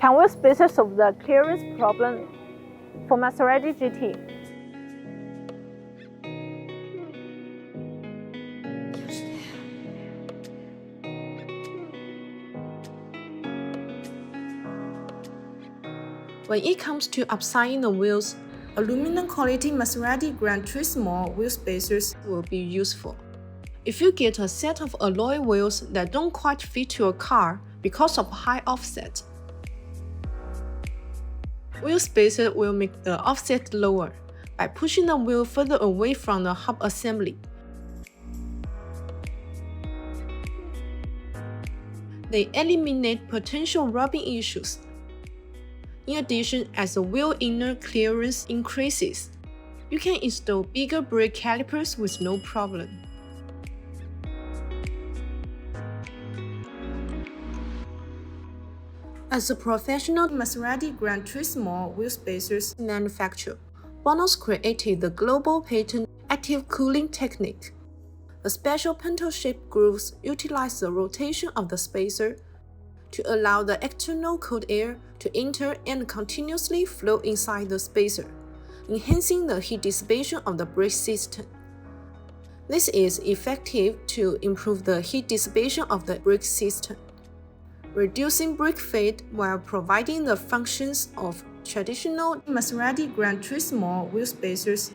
Can wheel spacers solve the clearance problem for Maserati GT? When it comes to upsizing the wheels, aluminum quality Maserati GranTurismo wheel spacers will be useful. If you get a set of alloy wheels that don't quite fit your car because of high offset, wheel spacer will make the offset lower by pushing the wheel further away from the hub assembly. They eliminate potential rubbing issues. In addition, as the wheel inner clearance increases, you can install bigger brake calipers with no problem. As a professional Maserati GranTurismo wheel spacers manufacturer, BONOSS created the global patent active cooling technique. The special pintle-shaped grooves utilize the rotation of the spacer to allow the external cold air to enter and continuously flow inside the spacer, enhancing the heat dissipation of the brake system. This is effective to improve the heat dissipation of the brake system, reducing brake fade while providing the functions of traditional Maserati GranTurismo wheel spacers.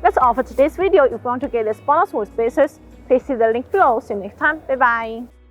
That's all for today's video. If you want to get the BONOSS wheel spacers, please see the link below. See you next time. Bye bye.